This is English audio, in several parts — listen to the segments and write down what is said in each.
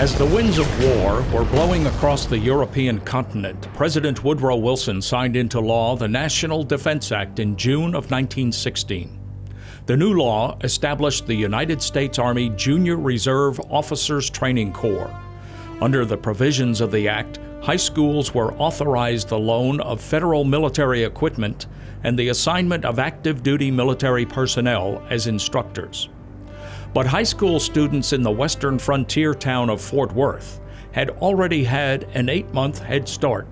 As the winds of war were blowing across the European continent, President Woodrow Wilson signed into law the National Defense Act in June of 1916. The new law established the United States Army Junior Reserve Officers Training Corps. Under the provisions of the act, high schools were authorized the loan of federal military equipment and the assignment of active duty military personnel as instructors. But high school students in the western frontier town of Fort Worth had already had an 8-month head start.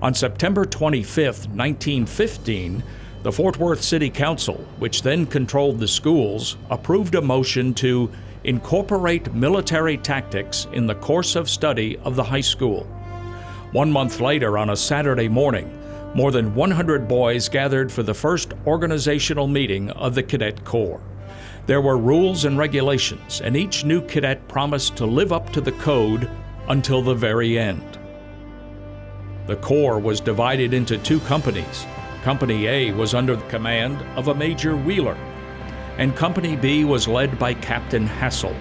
On September 25, 1915, the Fort Worth City Council, which then controlled the schools, approved a motion to incorporate military tactics in the course of study of the high school. 1 month later, on a Saturday morning, more than 100 boys gathered for the first organizational meeting of the Cadet Corps. There were rules and regulations, and each new cadet promised to live up to the code until the very end. The Corps was divided into 2 companies. Company A was under the command of a Major Wheeler, and Company B was led by Captain Hassel.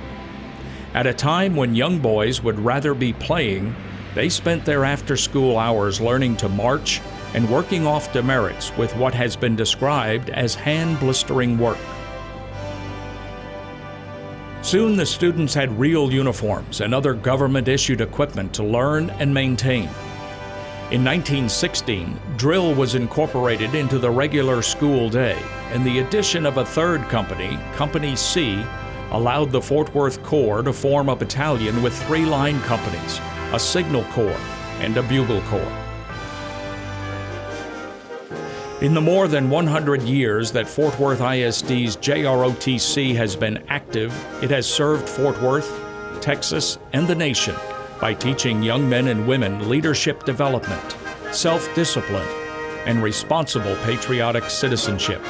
At a time when young boys would rather be playing, they spent their after-school hours learning to march and working off demerits with what has been described as hand-blistering work. Soon the students had real uniforms and other government-issued equipment to learn and maintain. In 1916, drill was incorporated into the regular school day, and the addition of a third company, Company C, allowed the Fort Worth Corps to form a battalion with 3 line companies, a signal corps, and a bugle corps. In the more than 100 years that Fort Worth ISD's JROTC has been active, it has served Fort Worth, Texas, and the nation by teaching young men and women leadership development, self-discipline, and responsible patriotic citizenship.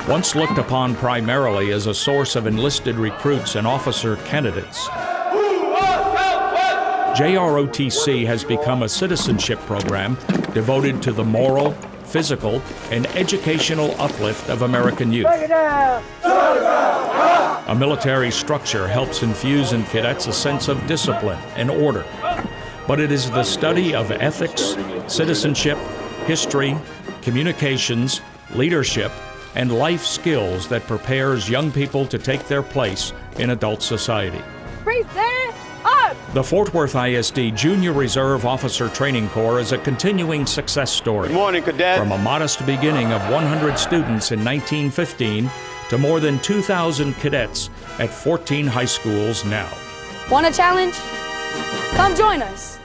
Once looked upon primarily as a source of enlisted recruits and officer candidates, JROTC has become a citizenship program devoted to the moral, physical, and educational uplift of American youth. A military structure helps infuse in cadets a sense of discipline and order, but it is the study of ethics, citizenship, history, communications, leadership, and life skills that prepares young people to take their place in adult society. The Fort Worth ISD Junior Reserve Officer Training Corps is a continuing success story. Good morning, Cadet. From a modest beginning of 100 students in 1915 to more than 2,000 cadets at 14 high schools now. Want a challenge? Come join us.